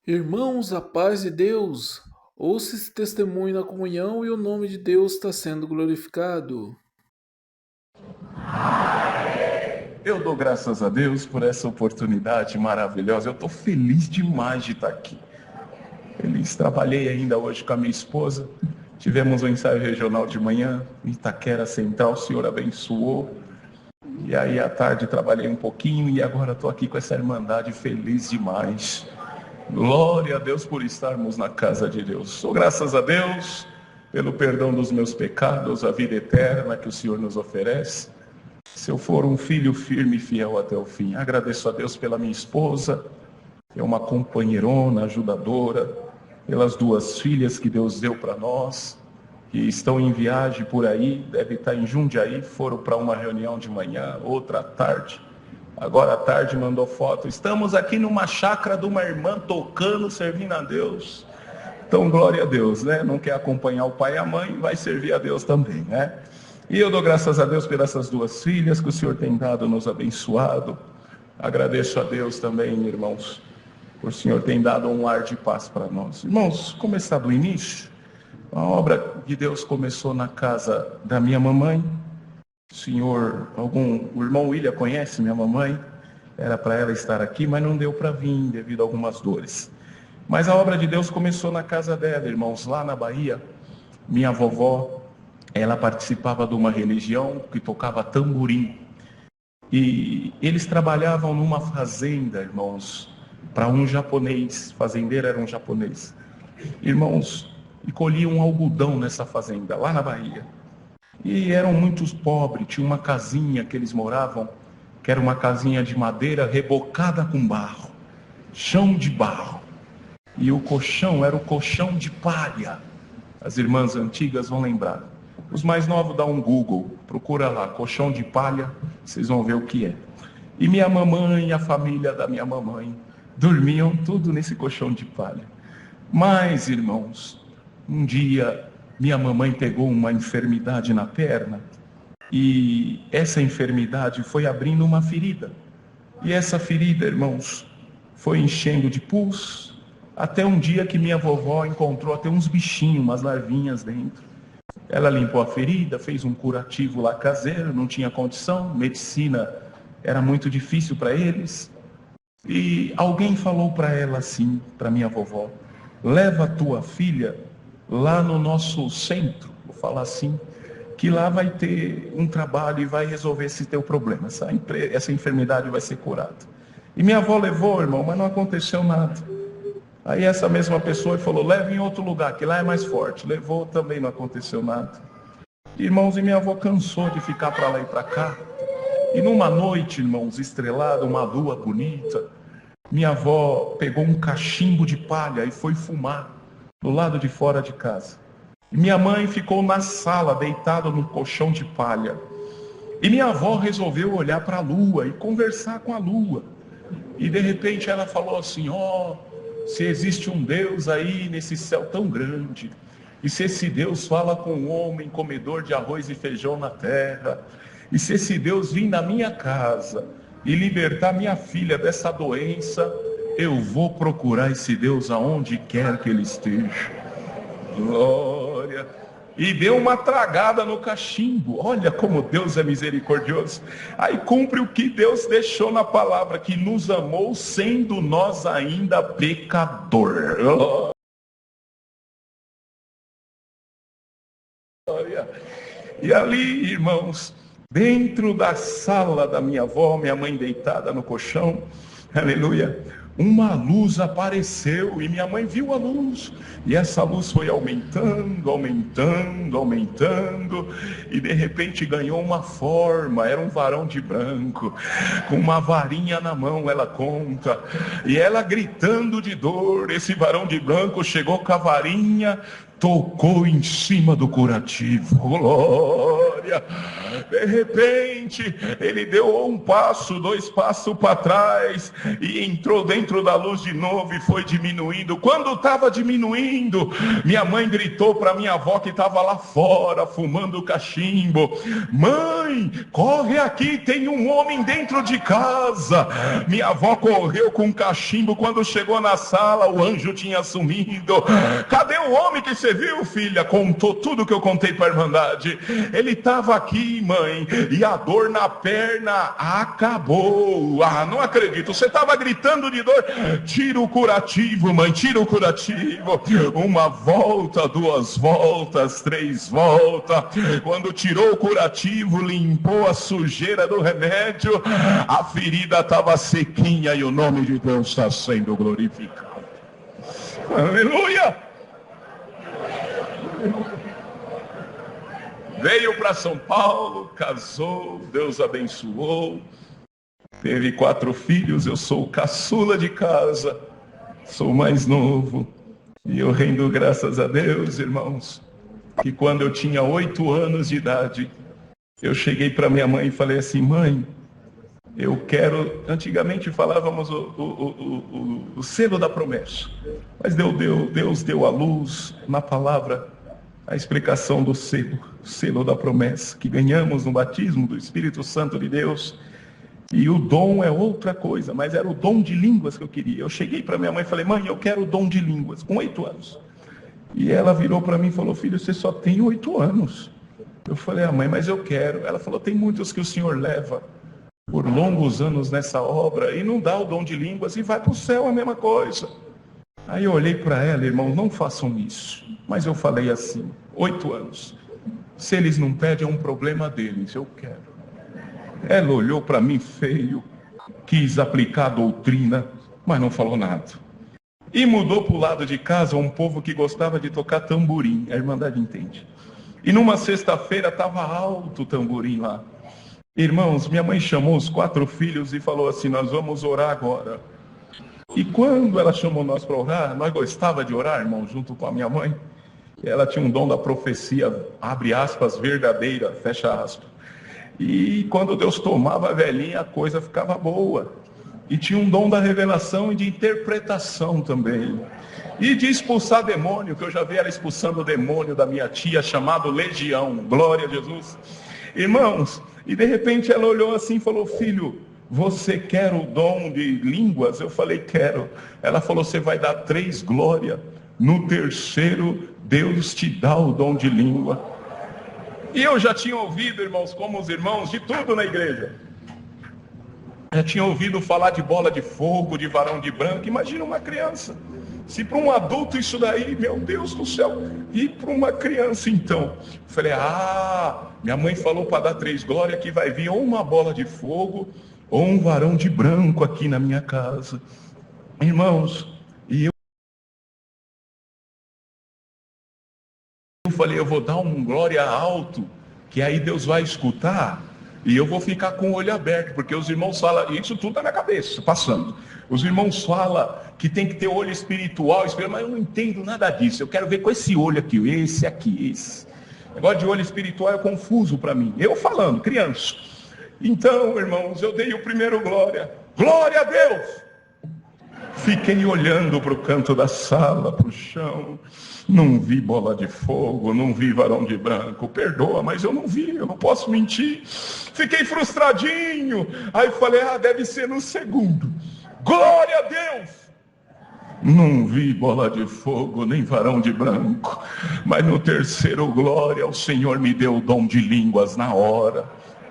Irmãos, a paz de Deus, ouça esse testemunho na comunhão e o nome de Deus está sendo glorificado. Eu dou graças a Deus por essa oportunidade maravilhosa. Eu estou feliz demais de estar aqui. Feliz. Trabalhei ainda hoje com a minha esposa. Tivemos um ensaio regional de manhã, em Itaquera Central. O Senhor abençoou. E aí à tarde trabalhei um pouquinho e agora estou aqui com essa irmandade feliz demais. Glória a Deus por estarmos na casa de Deus. Sou graças a Deus pelo perdão dos meus pecados, a vida eterna que o Senhor nos oferece. Se eu for um filho firme e fiel até o fim. Agradeço a Deus pela minha esposa, é uma companheirona, ajudadora, pelas duas filhas que Deus deu para nós, que estão em viagem por aí, deve estar em Jundiaí, foram para uma reunião de manhã, outra à tarde. Agora à tarde mandou foto. Estamos aqui numa chácara de uma irmã tocando, servindo a Deus. Então, glória a Deus, né? Não quer acompanhar o pai e a mãe, vai servir a Deus também, né? E eu dou graças a Deus pelas essas duas filhas que o Senhor tem dado, nos abençoado. Agradeço a Deus também, irmãos, por o Senhor tem dado um ar de paz para nós. Irmãos, começar do início, a obra de Deus começou na casa da minha mamãe. O irmão William conhece minha mamãe, era para ela estar aqui, mas não deu para vir devido a algumas dores. Mas a obra de Deus começou na casa dela, irmãos, lá na Bahia. Minha vovó, ela participava de uma religião que tocava tamborim. E eles trabalhavam numa fazenda, irmãos, para um japonês, fazendeiro era um japonês. Irmãos, e colhiam algodão nessa fazenda, lá na Bahia. E eram muitos pobres, tinha uma casinha que eles moravam, que era uma casinha de madeira rebocada com barro, chão de barro. E o colchão era o colchão de palha. As irmãs antigas vão lembrar. Os mais novos dá um Google, procura lá, colchão de palha, vocês vão ver o que é. E minha mamãe e a família da minha mamãe dormiam tudo nesse colchão de palha. Mas, irmãos, um dia minha mamãe pegou uma enfermidade na perna e essa enfermidade foi abrindo uma ferida. E essa ferida, irmãos, foi enchendo de pus, até um dia que minha vovó encontrou até uns bichinhos, umas larvinhas dentro. Ela limpou a ferida, fez um curativo lá caseiro, não tinha condição, medicina era muito difícil para eles. E alguém falou para ela assim, para minha vovó, leva a tua filha lá no nosso centro, vou falar assim, que lá vai ter um trabalho e vai resolver esse teu problema, essa enfermidade vai ser curada. E minha avó levou, irmão, mas não aconteceu nada. Aí essa mesma pessoa falou, leva em outro lugar, que lá é mais forte. Levou, também não aconteceu nada. Irmãos, e minha avó cansou de ficar para lá e para cá. E numa noite, irmãos, estrelada, uma lua bonita, minha avó pegou um cachimbo de palha e foi fumar do lado de fora de casa. E minha mãe ficou na sala, deitada no colchão de palha. E minha avó resolveu olhar para a lua e conversar com a lua. E de repente ela falou assim, se existe um Deus aí nesse céu tão grande, e se esse Deus fala com um homem comedor de arroz e feijão na terra, e se esse Deus vir na minha casa e libertar minha filha dessa doença, eu vou procurar esse Deus aonde quer que ele esteja. Glória! E deu uma tragada no cachimbo. Olha como Deus é misericordioso. Aí cumpre o que Deus deixou na palavra, que nos amou sendo nós ainda pecador. Glória! E ali, irmãos, dentro da sala da minha avó, minha mãe deitada no colchão, aleluia, uma luz apareceu e minha mãe viu a luz. E essa luz foi aumentando, aumentando, aumentando. E de repente ganhou uma forma, era um varão de branco, com uma varinha na mão, ela conta. E ela gritando de dor, esse varão de branco chegou com a varinha, tocou em cima do curativo. Glória! De repente, ele deu um passo, 2 passos para trás e entrou dentro da luz de novo e foi diminuindo. Quando estava diminuindo, minha mãe gritou para minha avó que estava lá fora, fumando cachimbo, mãe, mãe, corre aqui, tem um homem dentro de casa. Minha avó correu com um cachimbo, quando chegou na sala, o anjo tinha sumido. Cadê o homem que você viu, filha? Contou tudo que eu contei para a Irmandade. Ele estava aqui, mãe, e a dor na perna acabou. Ah, não acredito, você estava gritando de dor. Tira o curativo, mãe, tira o curativo. Uma volta, duas voltas, três voltas. Quando tirou o curativo, limpou a sujeira do remédio, a ferida estava sequinha e o nome de Deus está sendo glorificado. Aleluia! Veio para São Paulo, casou, Deus abençoou, teve 4 filhos, eu sou o caçula de casa, sou o mais novo, e eu rendo graças a Deus, irmãos, que quando eu tinha 8 anos de idade, eu cheguei para minha mãe e falei assim: mãe, eu quero... Antigamente falávamos o selo da promessa, mas Deus deu à luz na palavra a explicação do selo da promessa, que ganhamos no batismo do Espírito Santo de Deus. E o dom é outra coisa, mas era o dom de línguas que eu queria. Eu cheguei para minha mãe e falei: mãe, eu quero o dom de línguas, com 8 anos. E ela virou para mim e falou: filho, você só tem 8 anos. Eu falei: mãe, mas eu quero. Ela falou: tem muitos que o Senhor leva por longos anos nessa obra e não dá o dom de línguas e vai para o céu a mesma coisa. Aí eu olhei para ela: irmão, não façam isso. Mas eu falei assim: 8 anos. Se eles não pedem, é um problema deles, eu quero. Ela olhou para mim feio, quis aplicar a doutrina, mas não falou nada. E mudou para o lado de casa um povo que gostava de tocar tamborim, a Irmandade entende. E numa sexta-feira estava alto o tamborim lá. Irmãos, minha mãe chamou os 4 filhos e falou assim: nós vamos orar agora. E quando ela chamou nós para orar, nós gostava de orar, irmão, junto com a minha mãe. Ela tinha um dom da profecia, abre aspas, verdadeira, fecha aspas. E quando Deus tomava a velhinha, a coisa ficava boa. E tinha um dom da revelação e de interpretação também. E de expulsar demônio, que eu já vi ela expulsando o demônio da minha tia, chamado Legião. Glória a Jesus. Irmãos, e de repente ela olhou assim e falou: filho, você quer o dom de línguas? Eu falei: quero. Ela falou: você vai dar 3 glórias. No terceiro, Deus te dá o dom de língua. E eu já tinha ouvido, irmãos, como os irmãos, de tudo na igreja. Já tinha ouvido falar de bola de fogo, de varão de branco. Imagina uma criança. Se para um adulto isso daí, meu Deus do céu. E para uma criança então. Eu falei: minha mãe falou para dar 3 glórias que vai vir ou uma bola de fogo ou um varão de branco aqui na minha casa. Irmãos, e eu falei: eu vou dar um glória alto, que aí Deus vai escutar, e eu vou ficar com o olho aberto, porque os irmãos falam, isso tudo na minha cabeça, passando. Os irmãos falam que tem que ter olho espiritual, mas eu não entendo nada disso. Eu quero ver com esse olho aqui, esse aqui, esse. O negócio de olho espiritual é confuso para mim. Eu falando, criança. Então, irmãos, eu dei o primeiro glória. Glória a Deus! Fiquei olhando para o canto da sala, para o chão. Não vi bola de fogo, não vi varão de branco. Perdoa, mas eu não vi, eu não posso mentir. Fiquei frustradinho. Aí falei: deve ser no segundo. Glória a Deus! Não vi bola de fogo, nem varão de branco. Mas no terceiro, glória, o Senhor me deu o dom de línguas na hora.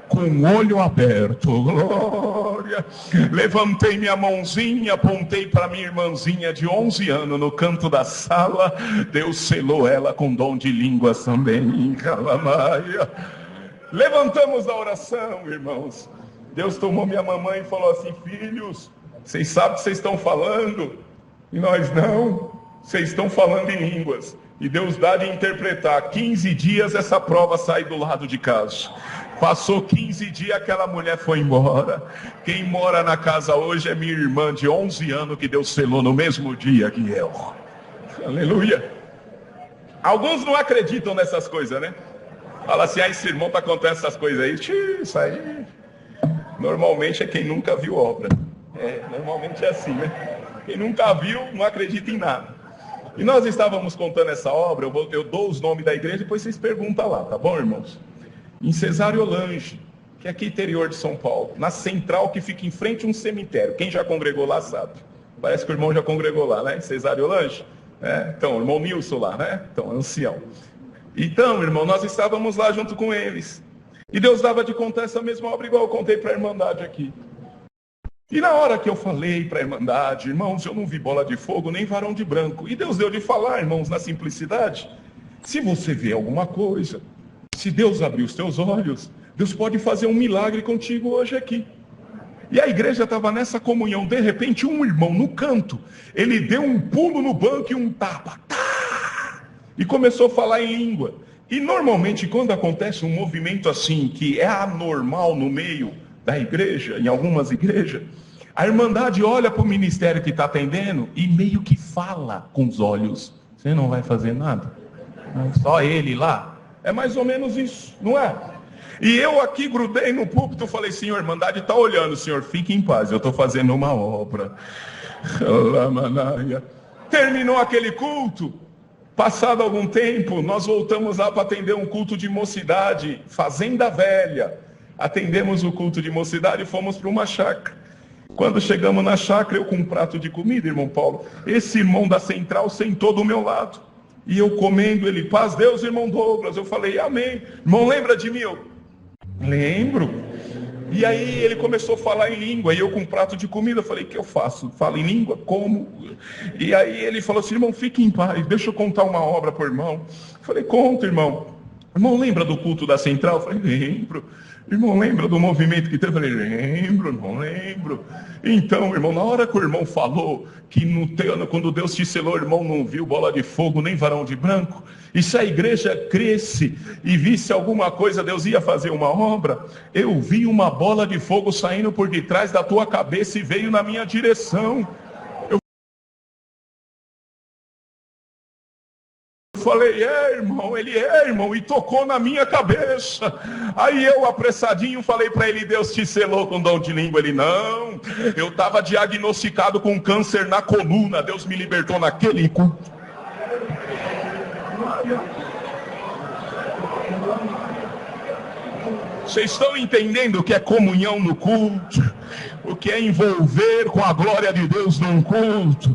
Com o olho aberto, glória. Levantei minha mãozinha, apontei para minha irmãzinha de 11 anos no canto da sala. Deus selou ela com dom de línguas também. Calamaia. Levantamos a oração, irmãos. Deus tomou minha mamãe e falou assim: filhos, vocês sabem o que vocês estão falando? E nós: não, vocês estão falando em línguas. E Deus dá de interpretar. 15 dias essa prova sai do lado de casa. Passou 15 dias, aquela mulher foi embora. Quem mora na casa hoje é minha irmã de 11 anos, que Deus selou no mesmo dia que eu. Aleluia. Alguns não acreditam nessas coisas, né? Fala assim: esse irmão está contando essas coisas aí. Isso aí normalmente é quem nunca viu obra. Normalmente é assim, né? Quem nunca viu não acredita em nada. E nós estávamos contando essa obra. Eu dou os nomes da igreja, depois vocês perguntam lá, tá bom, irmãos? em Cesário-Lange, que é aqui interior de São Paulo, na central que fica em frente a um cemitério. Quem já congregou lá sabe. Parece que o irmão já congregou lá, né? Em Cesário-Lange. Então, o irmão Nilson lá, né? Então, ancião. Então, irmão, nós estávamos lá junto com eles. E Deus dava de contar essa mesma obra, igual eu contei para a Irmandade aqui. E na hora que eu falei para a Irmandade, irmãos, eu não vi bola de fogo nem varão de branco. E Deus deu de falar, irmãos, na simplicidade. Se você vê alguma coisa, se Deus abrir os teus olhos, Deus pode fazer um milagre contigo hoje aqui. E a igreja estava nessa comunhão. De repente, um irmão no canto, ele deu um pulo no banco e um tapa. Tá! E começou a falar em língua. E normalmente, quando acontece um movimento assim, que é anormal no meio da igreja, em algumas igrejas, a Irmandade olha para o ministério que está atendendo e meio que fala com os olhos. Você não vai fazer nada? Só ele lá. É mais ou menos isso, não é? E eu aqui grudei no púlpito, falei, senhor, a Irmandade está olhando, senhor, fique em paz, eu estou fazendo uma obra. Terminou aquele culto. Passado algum tempo, nós voltamos lá para atender um culto de mocidade, Fazenda Velha. Atendemos o culto de mocidade e fomos para uma chácara. Quando chegamos na chácara, eu com um prato de comida, irmão Paulo, esse irmão da central sentou do meu lado. E eu comendo, ele, paz Deus, irmão Douglas. Eu falei, amém. Irmão, lembra de mim? Eu, lembro. E aí ele começou a falar em língua, e eu com um prato de comida, eu falei, o que eu faço? Falo em língua? Como? E aí ele falou assim, irmão, fique em paz, deixa eu contar uma obra para o irmão. Eu falei, conta, irmão. Irmão, lembra do culto da central? Eu falei, lembro. Irmão, lembra do movimento que teve? Eu falei, lembro, não lembro. Então, irmão, na hora que o irmão falou que quando Deus te selou, o irmão não viu bola de fogo nem varão de branco, e se a igreja cresce e visse alguma coisa, Deus ia fazer uma obra, eu vi uma bola de fogo saindo por detrás da tua cabeça e veio na minha direção. Falei, irmão, ele irmão, e tocou na minha cabeça. Aí eu, apressadinho, falei para ele, Deus te selou com dom de língua. Ele, não, eu estava diagnosticado com câncer na coluna, Deus me libertou naquele culto. Vocês estão entendendo o que é comunhão no culto? O que é envolver com a glória de Deus num culto?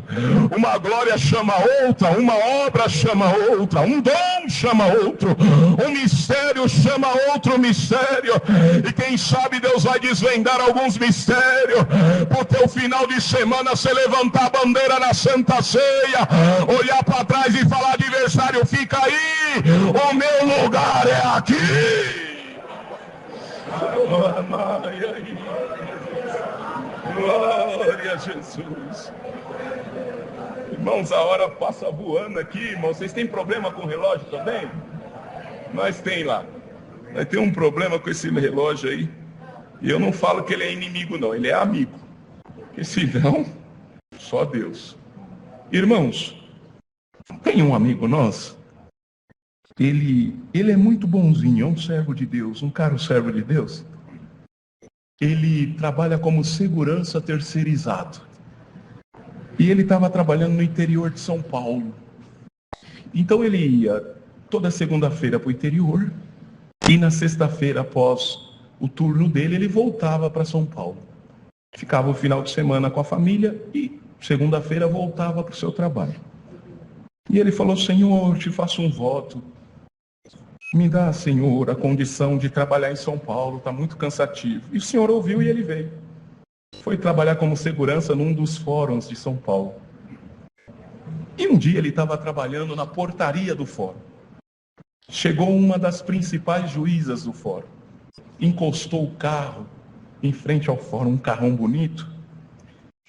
Uma glória chama outra, uma obra chama outra, um dom chama outro, um mistério chama outro mistério. E quem sabe Deus vai desvendar alguns mistérios, pro teu final de semana você levantar a bandeira na Santa Ceia, olhar para trás e falar, adversário, fica aí, o meu lugar é aqui. Glória a Jesus. Irmãos, a hora passa voando aqui, irmãos. Vocês têm problema com o relógio também? Nós tem lá. Nós temos um problema com esse relógio aí. E eu não falo que ele é inimigo, não. Ele é amigo. Porque senão, só Deus. Irmãos, tem um amigo nosso. Ele é muito bonzinho, é um servo de Deus, um caro servo de Deus. Ele trabalha como segurança terceirizado. E ele estava trabalhando no interior de São Paulo. Então ele ia toda segunda-feira para o interior. E na sexta-feira, após o turno dele, ele voltava para São Paulo. Ficava o final de semana com a família e segunda-feira voltava para o seu trabalho. E ele falou, Senhor, te faço um voto. Me dá, Senhor, a condição de trabalhar em São Paulo, está muito cansativo. E o Senhor ouviu e ele veio. Foi trabalhar como segurança num dos fóruns de São Paulo. E um dia ele estava trabalhando na portaria do fórum. Chegou uma das principais juízas do fórum. Encostou o carro em frente ao fórum, um carrão bonito.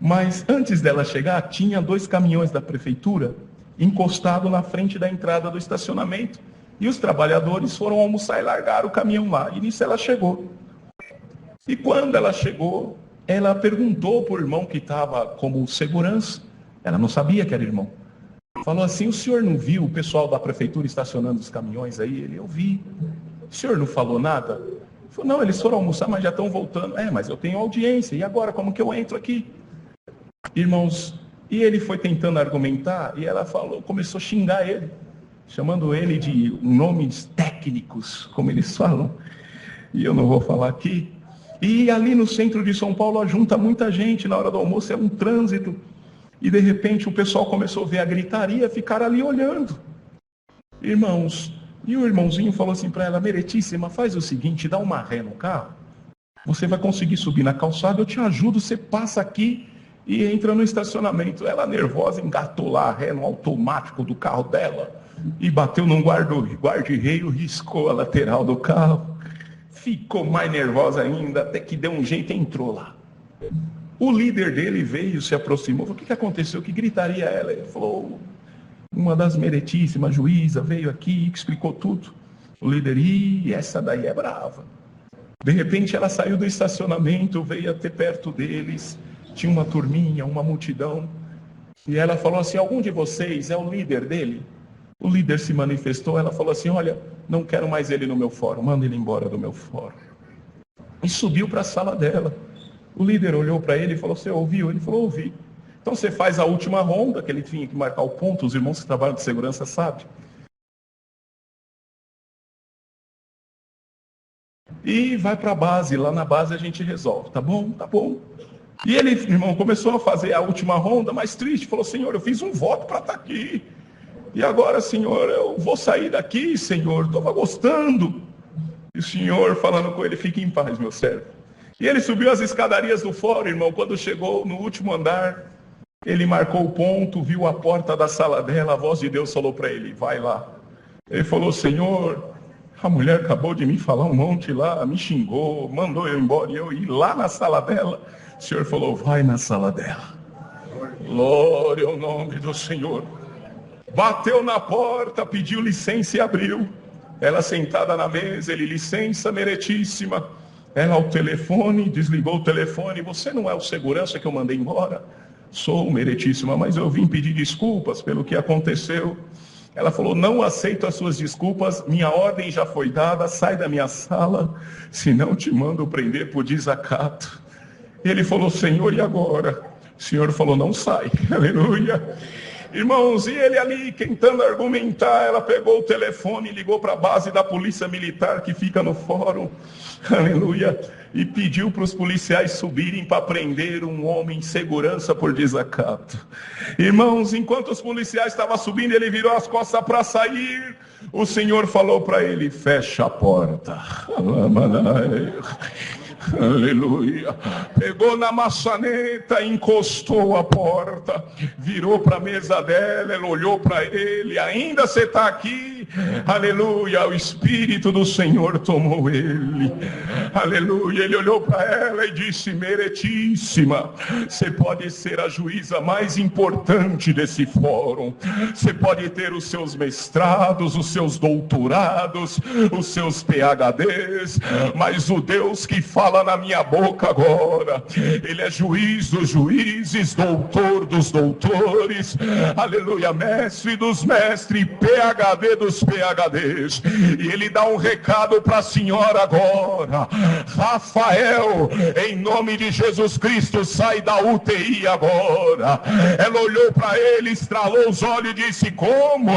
Mas antes dela chegar, tinha 2 caminhões da prefeitura encostados na frente da entrada do estacionamento. E os trabalhadores foram almoçar e largaram o caminhão lá. E nisso ela chegou. E quando ela chegou, ela perguntou para o irmão que estava como segurança. Ela não sabia que era irmão. Falou assim, o senhor não viu o pessoal da prefeitura estacionando os caminhões aí? Ele, eu vi. O senhor não falou nada? Ele falou, não, eles foram almoçar, mas já estão voltando. Mas eu tenho audiência. E agora, como que eu entro aqui? Irmãos, e ele foi tentando argumentar, e ela falou, começou a xingar ele, chamando ele de nomes técnicos, como eles falam. e eu não vou falar aqui. E ali no centro de São Paulo junta muita gente, na hora do almoço é um trânsito. E de repente o pessoal começou a ver a gritaria, ficar ali olhando. Irmãos, e o irmãozinho falou assim para ela: Meretíssima, faz o seguinte, dá uma ré no carro. Você vai conseguir subir na calçada, eu te ajudo, você passa aqui e entra no estacionamento. Ela nervosa engatou lá a ré no automático do carro dela e bateu num guarda-reio, riscou a lateral do carro. Ficou mais nervosa ainda, até que deu um jeito e entrou lá. O líder dele veio, se aproximou, falou: o que aconteceu? Que gritaria é ela? Ele falou: uma das Meretíssimas, juíza, veio aqui, explicou tudo. O líder: ih, essa daí é brava. De repente ela saiu do estacionamento, veio até perto deles, tinha uma turminha, uma multidão, e ela falou assim: algum de vocês é o líder dele? O líder se manifestou, ela falou assim: olha, não quero mais ele no meu fórum, manda ele embora do meu fórum. E subiu para a sala dela. O líder olhou para ele e falou: você ouviu? Ele falou: ouvi. Então você faz a última ronda, que ele tinha que marcar o ponto, os irmãos que trabalham de segurança sabem. E vai para a base, lá na base a gente resolve, tá bom? Tá bom. E ele, irmão, começou a fazer a última ronda, mais triste, falou: Senhor, eu fiz um voto para estar aqui. E agora, Senhor, eu vou sair daqui, Senhor, estava gostando. E o Senhor falando com ele: fique em paz, meu servo. E ele subiu as escadarias do fórum, irmão. Quando chegou no último andar, ele marcou o ponto, viu a porta da sala dela, a voz de Deus falou para ele: vai lá. Ele falou: Senhor, a mulher acabou de me falar um monte lá, me xingou, mandou eu embora, e eu ir lá na sala dela. O Senhor falou: vai na sala dela. Glória ao nome do Senhor. Bateu na porta, pediu licença e abriu. Ela sentada na mesa, ele: licença, Meretíssima. Ela ao telefone, desligou o telefone: você não é o segurança que eu mandei embora? Sou, Meretíssima, mas eu vim pedir desculpas pelo que aconteceu. Ela falou: não aceito as suas desculpas, minha ordem já foi dada, sai da minha sala, senão te mando prender por desacato. Ele falou: Senhor, e agora? O Senhor falou: não sai. Aleluia. Irmãos, e ele ali tentando argumentar, ela pegou o telefone e ligou para a base da polícia militar que fica no fórum, aleluia, e pediu para os policiais subirem para prender um homem em segurança por desacato. Irmãos, enquanto os policiais estavam subindo, ele virou as costas para sair. O Senhor falou para ele: fecha a porta. Aleluia. Pegou na maçaneta, encostou a porta, virou para a mesa dela, ela olhou para ele: ainda você está aqui? Aleluia. O Espírito do Senhor tomou ele. Aleluia. Ele olhou para ela e disse: Meretíssima, você pode ser a juíza mais importante desse fórum, você pode ter os seus mestrados, os seus doutorados, os seus PhDs, mas o Deus que fala na minha boca agora, ele é juiz dos juízes, doutor dos doutores, aleluia, mestre dos mestres, PhD dos PhDs. E ele dá um recado para a senhora agora: Rafael, em nome de Jesus Cristo, sai da UTI agora. Ela olhou para ele, estralou os olhos e disse: como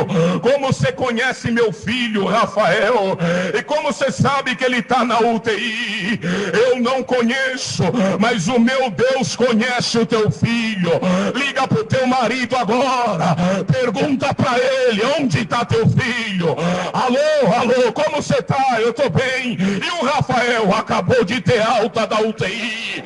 você conhece meu filho, Rafael? E como você sabe que ele está na UTI? Eu não conheço, mas o meu Deus conhece o teu filho. Liga para o teu marido agora, pergunta para ele: onde está teu filho? Alô, como você está? Eu estou bem. E o Rafael acabou de ter alta da UTI.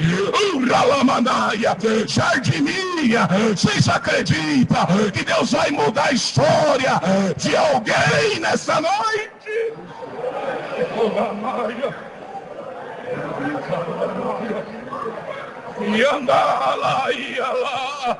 Uralamanaia, Jardininha, vocês acreditam que Deus vai mudar a história de alguém nessa noite? Uralamanaia. E anda lá, ia lá.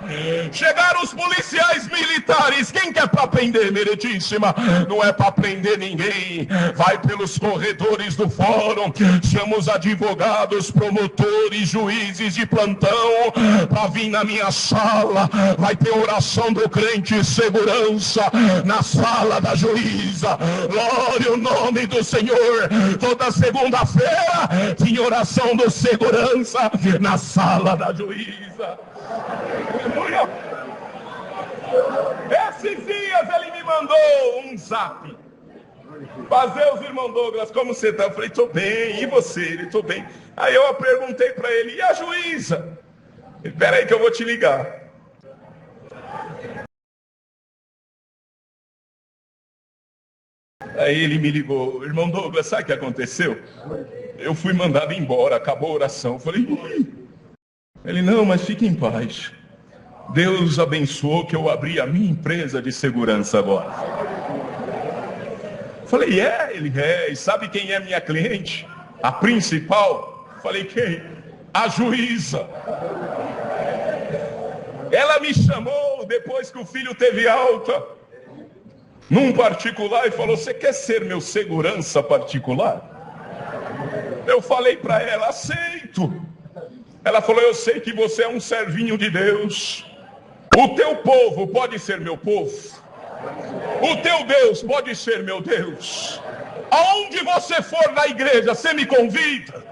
Chegaram os policiais militares. Quem quer para prender, Meretíssima? Não é para prender ninguém. Vai pelos corredores do fórum, chama os advogados, promotores, juízes de plantão para vir na minha sala. Vai ter oração do crente, segurança na sala da juíza. Glória ao nome do Senhor. Toda segunda-feira tinha oração do segurança na sala da juíza. Esses dias ele me mandou um zap. Paz Deus, irmão Douglas, como você está? Eu falei, estou bem, e você? Ele, estou bem. Aí eu perguntei para ele, e a juíza? Ele, espera aí que eu vou te ligar. Aí ele me ligou, irmão Douglas, sabe o que aconteceu? Eu fui mandado embora, acabou a oração. Eu falei, ele, não, mas fique em paz. Deus abençoou que eu abri a minha empresa de segurança agora. Falei, ele e sabe quem é minha cliente? A principal? Falei, quem? A juíza. Ela me chamou depois que o filho teve alta, num particular, e falou, você quer ser meu segurança particular? Eu falei para ela, aceito. Ela falou, eu sei que você é um servinho de Deus. O teu povo pode ser meu povo. O teu Deus pode ser meu Deus. Aonde você for na igreja, você me convida.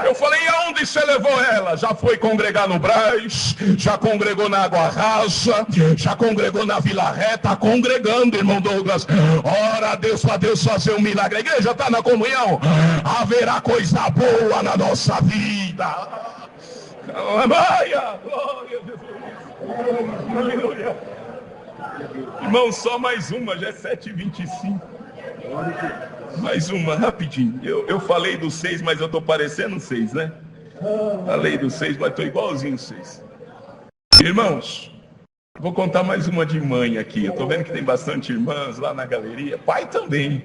Eu falei, e aonde você levou ela? Já foi congregar no Brás, já congregou na Água Rasa, já congregou na Vila Reta, tá congregando, irmão Douglas. Ora a Deus para Deus fazer um milagre. A igreja está na comunhão. Haverá coisa boa na nossa vida. Glória a Jesus. Aleluia. Irmão, só mais uma, já é 7h25. Mais uma, rapidinho. Eu falei do 6, mas eu estou parecendo 6, né? Falei do 6, mas estou igualzinho 6. Irmãos, vou contar mais uma de mãe aqui. Eu estou vendo que tem bastante irmãs lá na galeria. Pai também.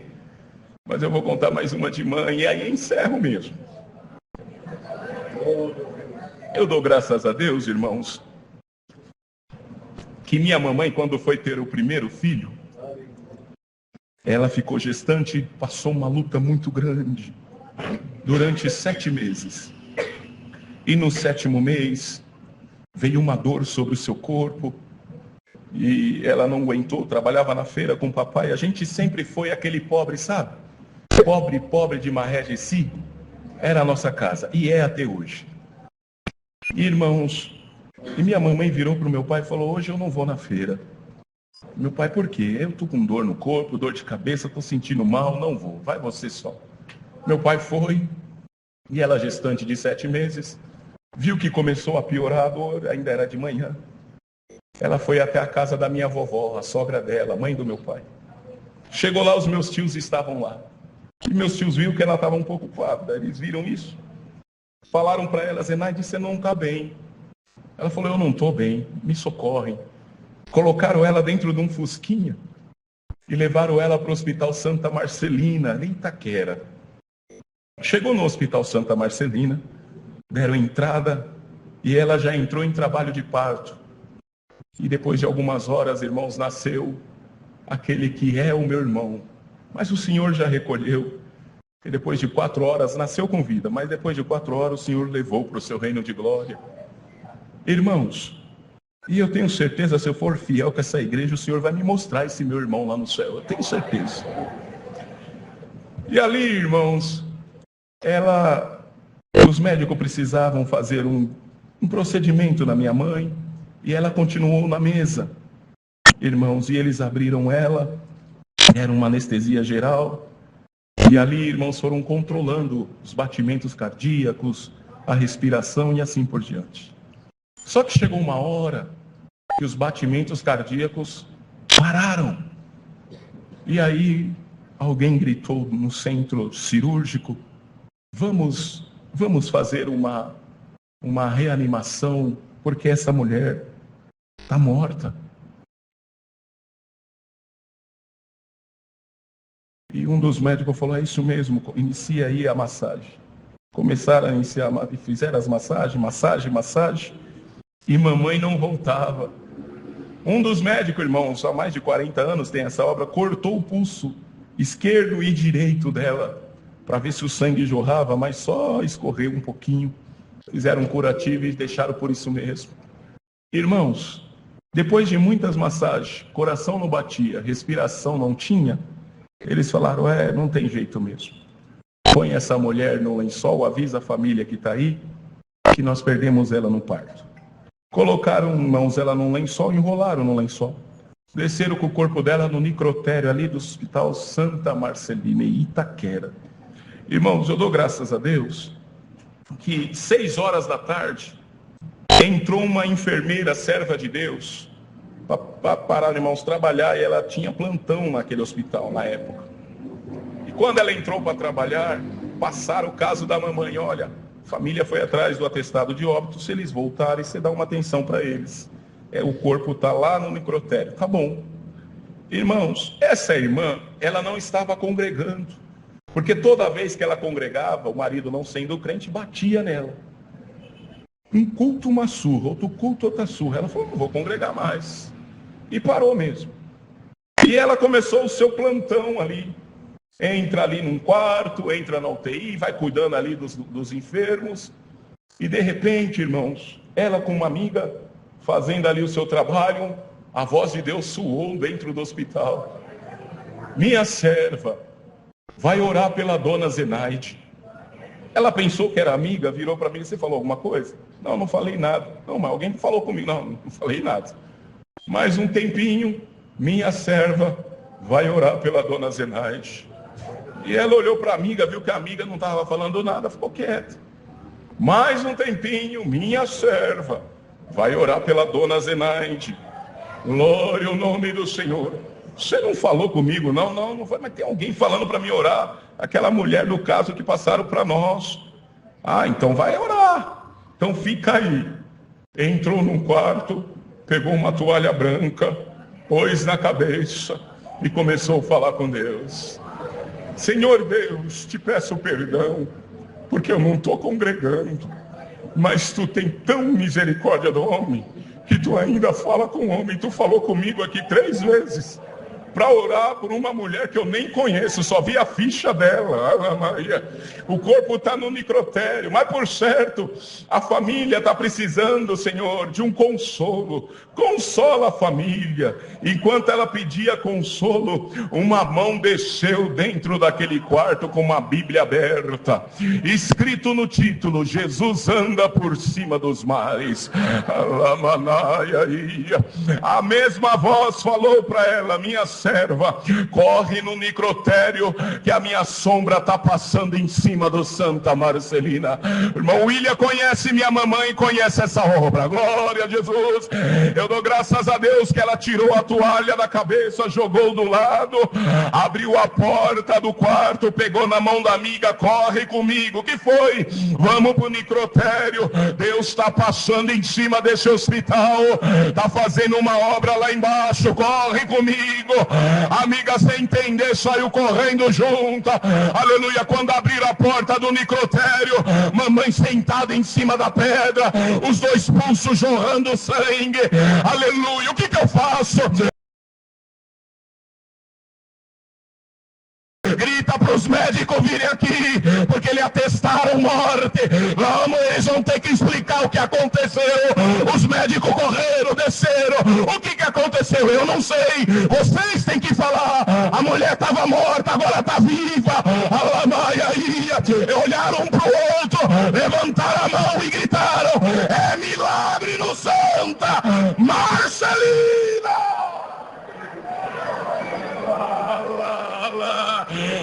Mas eu vou contar mais uma de mãe e aí encerro mesmo. Eu dou graças a Deus, irmãos, que minha mamãe, quando foi ter o primeiro filho, ela ficou gestante e passou uma luta muito grande durante 7 meses. E no 7º mês veio uma dor sobre o seu corpo e ela não aguentou, trabalhava na feira com o papai. A gente sempre foi aquele pobre, sabe? Pobre de maré de si. Era a nossa casa e é até hoje. Irmãos, e minha mamãe virou para o meu pai e falou, hoje eu não vou na feira. Meu pai, por quê? Eu estou com dor no corpo, dor de cabeça, estou sentindo mal, não vou, vai você só. Meu pai foi, e ela, gestante de 7 meses, viu que começou a piorar a dor, ainda era de manhã. Ela foi até a casa da minha vovó, a sogra dela, mãe do meu pai. Chegou lá, os meus tios estavam lá. E meus tios viram que ela estava um pouco pálida, eles viram isso. Falaram para ela, Zenaide, você não está bem. Ela falou, eu não estou bem, me socorrem. Colocaram ela dentro de um fusquinha e levaram ela para o Hospital Santa Marcelina, em Itaquera. Chegou no Hospital Santa Marcelina, deram entrada e ela já entrou em trabalho de parto. E depois de algumas horas, irmãos, nasceu aquele que é o meu irmão. Mas o Senhor já recolheu. E depois de 4 horas, nasceu com vida, mas depois de 4 horas o Senhor levou para o seu reino de glória. Irmãos, e eu tenho certeza, se eu for fiel com essa igreja, o Senhor vai me mostrar esse meu irmão lá no céu. Eu tenho certeza. E ali, irmãos, os médicos precisavam fazer um procedimento na minha mãe, e ela continuou na mesa. Irmãos, e eles abriram ela, era uma anestesia geral, e ali, irmãos, foram controlando os batimentos cardíacos, a respiração e assim por diante. Só que chegou uma hora que os batimentos cardíacos pararam. E aí alguém gritou no centro cirúrgico, vamos fazer uma reanimação, porque essa mulher está morta. E um dos médicos falou, é isso mesmo, inicia aí a massagem. Começaram a iniciar, fizeram as massagem. E mamãe não voltava. Um dos médicos, irmãos, há mais de 40 anos tem essa obra, cortou o pulso esquerdo e direito dela, para ver se o sangue jorrava, mas só escorreu um pouquinho. Fizeram um curativo e deixaram por isso mesmo. Irmãos, depois de muitas massagens, coração não batia, respiração não tinha, eles falaram, não tem jeito mesmo. Põe essa mulher no lençol, avisa a família que está aí, que nós perdemos ela no parto. Colocaram, irmãos, ela num lençol, enrolaram no lençol. Desceram com o corpo dela no necrotério ali do Hospital Santa Marcelina, em Itaquera. Irmãos, eu dou graças a Deus que 6 horas da tarde entrou uma enfermeira, serva de Deus, para parar, irmãos, trabalhar, e ela tinha plantão naquele hospital na época. E quando ela entrou para trabalhar, passaram o caso da mamãe. Olha, a família foi atrás do atestado de óbito, se eles voltarem, você dá uma atenção para eles. O corpo está lá no necrotério. Tá bom. Irmãos, essa irmã, ela não estava congregando, porque toda vez que ela congregava, o marido, não sendo crente, batia nela. Um culto, uma surra, outro culto, outra surra. Ela falou, não vou congregar mais. E parou mesmo. E ela começou o seu plantão ali. Entra ali num quarto, entra na UTI, vai cuidando ali dos enfermos. E de repente, irmãos, ela com uma amiga, fazendo ali o seu trabalho, a voz de Deus soou dentro do hospital. Minha serva vai orar pela dona Zenaide. Ela pensou que era amiga, virou para mim, você falou alguma coisa? Não, não falei nada. Não, mas alguém falou comigo. Não falei nada. Mais um tempinho, minha serva vai orar pela dona Zenaide. E ela olhou para a amiga, viu que a amiga não estava falando nada, ficou quieta. Mais um tempinho, minha serva vai orar pela dona Zenaide. Glória ao nome do Senhor. Você não falou comigo? Não foi, mas tem alguém falando para mim orar. Aquela mulher do caso que passaram para nós. Ah, então vai orar. Então fica aí. Entrou num quarto, pegou uma toalha branca, pôs na cabeça e começou a falar com Deus. Senhor Deus, te peço perdão, porque eu não estou congregando, mas tu tem tão misericórdia do homem, que tu ainda fala com o homem. Tu falou comigo aqui 3 vezes, para orar por uma mulher que eu nem conheço, só vi a ficha dela. Ana Maria, o corpo está no necrotério, mas por certo, a família está precisando, Senhor, de um consolo. Consola a família. Enquanto ela pedia consolo, uma mão desceu dentro daquele quarto com uma Bíblia aberta, escrito no título, Jesus anda por cima dos mares. A mesma voz falou para ela, minha serva, corre no necrotério, que a minha sombra está passando em cima do Santa Marcelina. Irmão William conhece minha mamãe, conhece essa obra. Glória a Jesus. Eu dou graças a Deus que ela tirou a toalha da cabeça, jogou do lado, abriu a porta do quarto, pegou na mão da amiga, corre comigo. O que foi? Vamos pro necrotério. Deus está passando em cima desse hospital, está fazendo uma obra lá embaixo, corre comigo. Amiga, sem entender, saiu correndo junta. Aleluia. Quando abriram a porta do necrotério, mamãe sentada em cima da pedra, os 2 pulsos jorrando sangue. Aleluia. O que eu faço? Grita para os médicos virem aqui, porque eles atestaram morte. Vamos, eles vão ter que explicar o que aconteceu. Os médicos correram, desceram. O que aconteceu? Eu não sei. Vocês têm que falar. A mulher estava morta, agora está viva. Olharam um para o outro, levantaram a mão e gritaram: é milagre no Santa Marcelina!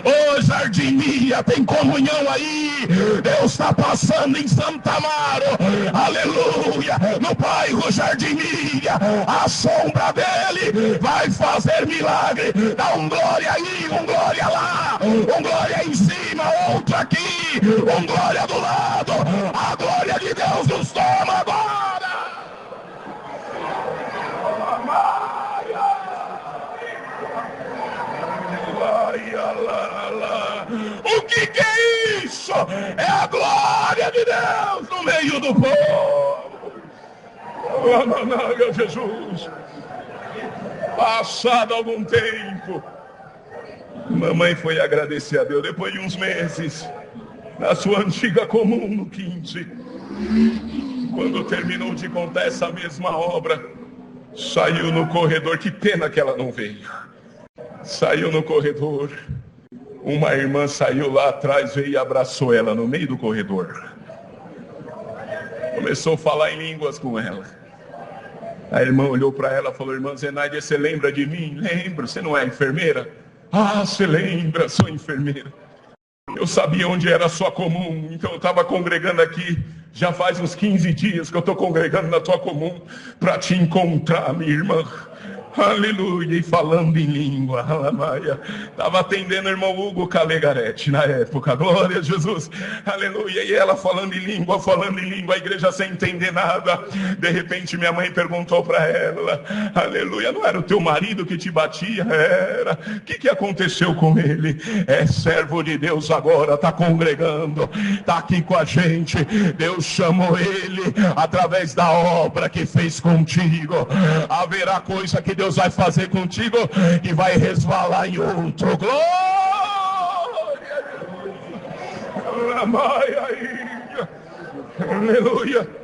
Ô Jardinia, tem comunhão aí. Deus está passando em Santa Amaro, aleluia, no bairro Jardinia. A sombra dele vai fazer milagre. Dá um glória aí, um glória lá, um glória em cima, outro aqui, um glória do lado. A glória de Deus nos toma agora. O que é isso? É a glória de Deus no meio do povo. Jesus. Passado algum tempo, mamãe foi agradecer a Deus depois de uns meses, na sua antiga comum no 15. Quando terminou de contar essa mesma obra, saiu no corredor. Que pena que ela não veio. Saiu no corredor. Uma irmã saiu lá atrás, veio e abraçou ela no meio do corredor. Começou a falar em línguas com ela. A irmã olhou para ela e falou: irmã Zenaide, você lembra de mim? Lembro, você não é enfermeira? Ah, você lembra, sou enfermeira. Eu sabia onde era a sua comum, então eu estava congregando aqui. Já faz uns 15 dias que eu estou congregando na tua comum para te encontrar, minha irmã. Aleluia, e falando em língua, alamaia. Estava atendendo o irmão Hugo Calegarete na época, glória a Jesus, aleluia. E ela falando em língua, a igreja sem entender nada. De repente minha mãe perguntou para ela, aleluia, não era o teu marido que te batia? Era. O que aconteceu com ele? É servo de Deus agora, está congregando, está aqui com a gente. Deus chamou ele através da obra que fez contigo. Haverá coisa que Deus vai fazer contigo e vai resvalar em outro. Glória a Deus. Aleluia.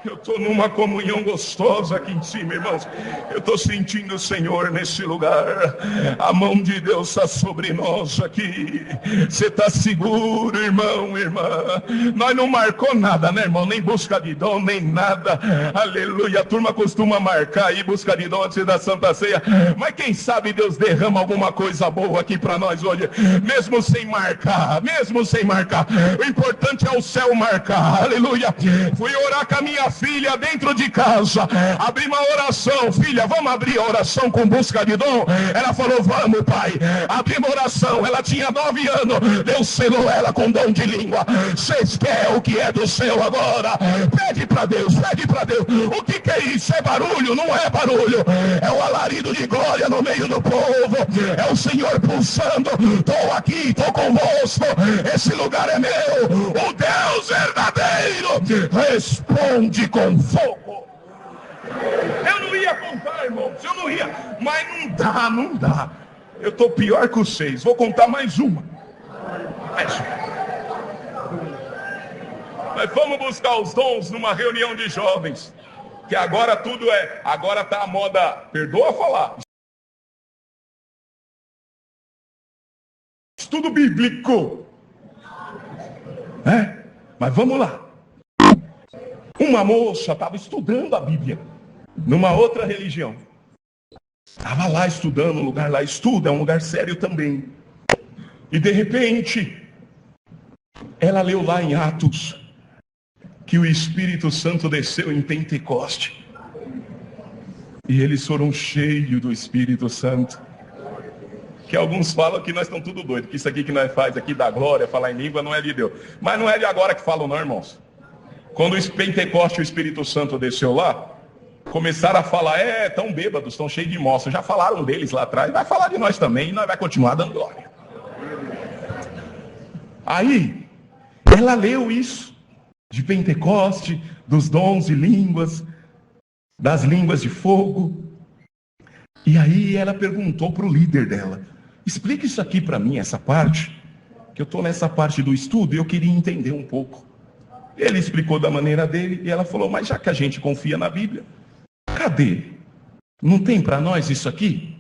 Eu estou numa comunhão gostosa aqui em cima, irmãos. Eu estou sentindo o Senhor nesse lugar. A mão de Deus está sobre nós aqui. Você está seguro, irmão, irmã? Nós não marcou nada, né, irmão? Nem busca de dom, nem nada. Aleluia. A turma costuma marcar aí, busca de dom antes da Santa Ceia. Mas quem sabe Deus derrama alguma coisa boa aqui para nós hoje. Mesmo sem marcar, mesmo sem marcar. O importante é o céu marcar. Aleluia. Fui orar com a minha filha dentro de casa, abri uma oração, filha, vamos abrir a oração com busca de dom? Ela falou, vamos, pai. Abri uma oração, ela tinha 9 anos, Deus selou ela com dom de língua. Vocês querem o que é do céu agora? Pede para Deus, pede para Deus. O que é isso? É barulho? Não é barulho, é o alarido de glória no meio do povo, é o Senhor pulsando. Estou aqui, estou convosco, esse lugar é meu. O Deus verdadeiro responde com fogo. Eu não ia contar, irmãos, eu não ia, mas não dá. Eu estou pior que os 6, vou contar mais uma. Mas vamos buscar os dons numa reunião de jovens, que agora tudo agora está a moda, perdoa falar, estudo bíblico, mas vamos lá. Uma moça estava estudando a Bíblia numa outra religião. Estava lá estudando, um lugar lá estuda, é um lugar sério também. E de repente, ela leu lá em Atos que o Espírito Santo desceu em Pentecoste. E eles foram cheios do Espírito Santo. Que alguns falam que nós estamos tudo doidos, que isso aqui que nós faz aqui da glória, falar em língua, não é de Deus. Mas não é de agora que falam não, irmãos. Quando o Pentecoste, o Espírito Santo desceu lá, começaram a falar, tão bêbados, tão cheios de moça. Já falaram deles lá atrás, vai falar de nós também, e nós vai continuar dando glória. Aí, ela leu isso, de Pentecoste, dos dons de línguas, das línguas de fogo. E aí ela perguntou para o líder dela, explica isso aqui para mim, essa parte, que eu estou nessa parte do estudo e eu queria entender um pouco. Ele explicou da maneira dele e ela falou, mas já que a gente confia na Bíblia, cadê? Não tem para nós isso aqui?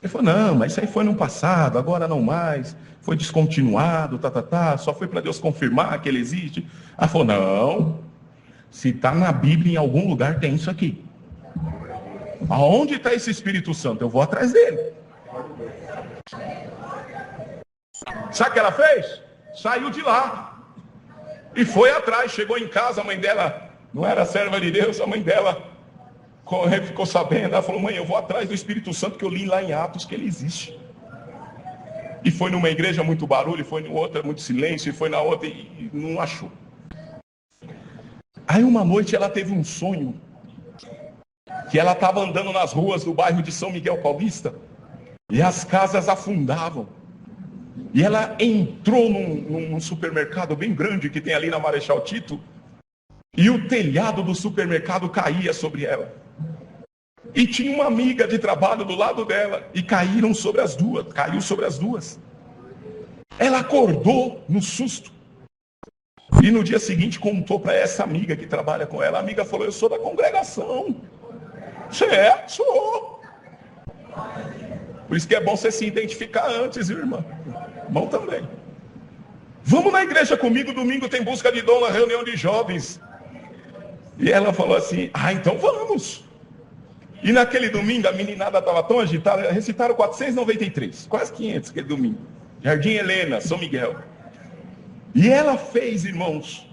Ele falou, não, mas isso aí foi no passado, agora não mais, foi descontinuado, só foi para Deus confirmar que ele existe. Ela falou, não, se está na Bíblia em algum lugar tem isso aqui. Aonde está esse Espírito Santo? Eu vou atrás dele. Sabe o que ela fez? Saiu de lá. E foi atrás, chegou em casa, a mãe dela não era serva de Deus, a mãe dela ficou sabendo, ela falou, mãe, eu vou atrás do Espírito Santo que eu li lá em Atos que ele existe. E foi numa igreja muito barulho, foi em outra muito silêncio, e foi na outra e não achou. Aí uma noite ela teve um sonho, que ela estava andando nas ruas do bairro de São Miguel Paulista, e as casas afundavam. E ela entrou num supermercado bem grande que tem ali na Marechal Tito, e o telhado do supermercado caía sobre ela. E tinha uma amiga de trabalho do lado dela, e caiu sobre as duas. Ela acordou no susto. E no dia seguinte contou para essa amiga que trabalha com ela. A amiga falou, eu sou da congregação. Você é? Sou. Por isso que é bom você se identificar antes, viu, irmã? Bom também. Vamos na igreja comigo, domingo tem busca de dom na reunião de jovens. E ela falou assim, então vamos. E naquele domingo a meninada estava tão agitada, recitaram 493, quase 500 aquele domingo. Jardim Helena, São Miguel. E ela fez, irmãos,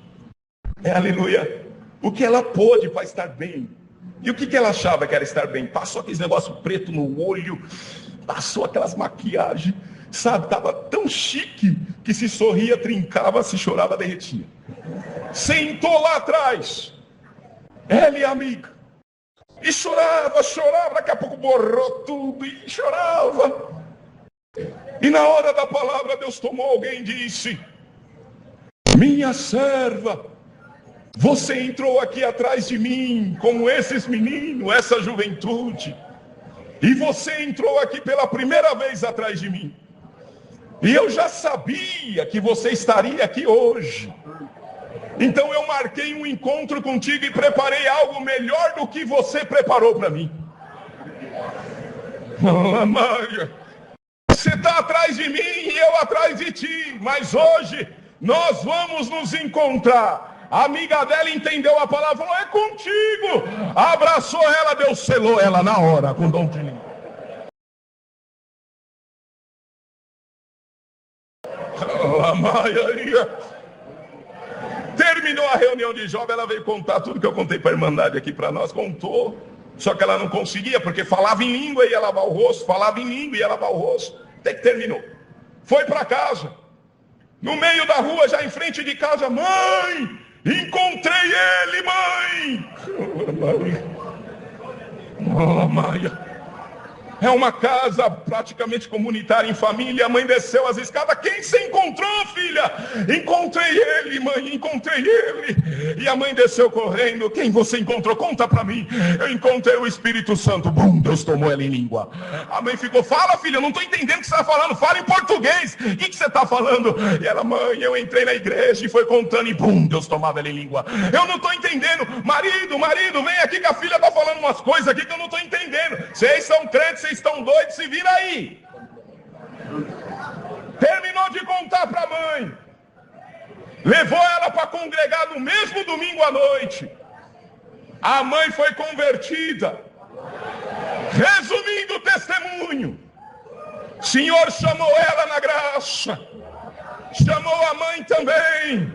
aleluia, o que ela pôde para estar bem. E o que ela achava que era estar bem? Passou aqueles negócio preto no olho, passou aquelas maquiagens, sabe? Estava tão chique que se sorria, trincava, se chorava, derretia. Sentou lá atrás, ela e a amiga. E chorava, daqui a pouco borrou tudo e chorava. E na hora da palavra Deus tomou alguém e disse: minha serva, você entrou aqui atrás de mim, como esses meninos, essa juventude. E você entrou aqui pela primeira vez atrás de mim. E eu já sabia que você estaria aqui hoje. Então eu marquei um encontro contigo e preparei algo melhor do que você preparou para mim. Maria, você está atrás de mim e eu atrás de ti. Mas hoje nós vamos nos encontrar. A amiga dela entendeu a palavra, falou: é contigo. Abraçou ela, Deus selou ela na hora com dom de língua. Maria. Terminou a reunião de jovem, ela veio contar tudo que eu contei para a Irmandade aqui para nós, contou, só que ela não conseguia, porque falava em língua e ia lavar o rosto, falava em língua e ia lavar o rosto, até que terminou. Foi para casa, no meio da rua, já em frente de casa: mãe, encontrei ele, mãe. Maria. É uma casa praticamente comunitária, em família. A mãe desceu as escadas: quem você encontrou, filha? Encontrei ele, mãe, encontrei ele. E a mãe desceu correndo: quem você encontrou? Conta pra mim. Eu encontrei o Espírito Santo. Bum, Deus tomou ela em língua. A mãe ficou: fala, filha, eu não estou entendendo o que você está falando. Fala em português. O que você está falando? E ela: mãe, eu entrei na igreja e foi contando, e bum, Deus tomava ela em língua. Eu não estou entendendo. Marido, vem aqui que a filha está falando umas coisas aqui que eu não estou entendendo. Vocês são crentes, vocês estão doidos, se vira aí. Terminou de contar para a mãe, levou ela para congregar no mesmo domingo à noite. A mãe foi convertida. Resumindo o testemunho, o Senhor chamou ela na graça, chamou a mãe também.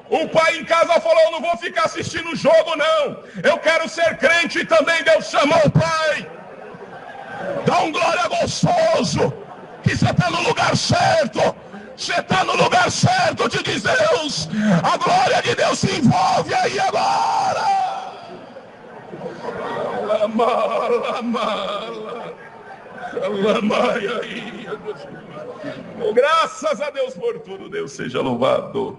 O pai em casa falou: eu não vou ficar assistindo o jogo não, eu quero ser crente também. Deus chamou o pai. Dá um glória gostoso, que você está no lugar certo. Você está no lugar certo, te diz Deus. A glória de Deus se envolve aí agora. Graças a Deus por tudo. Deus seja louvado.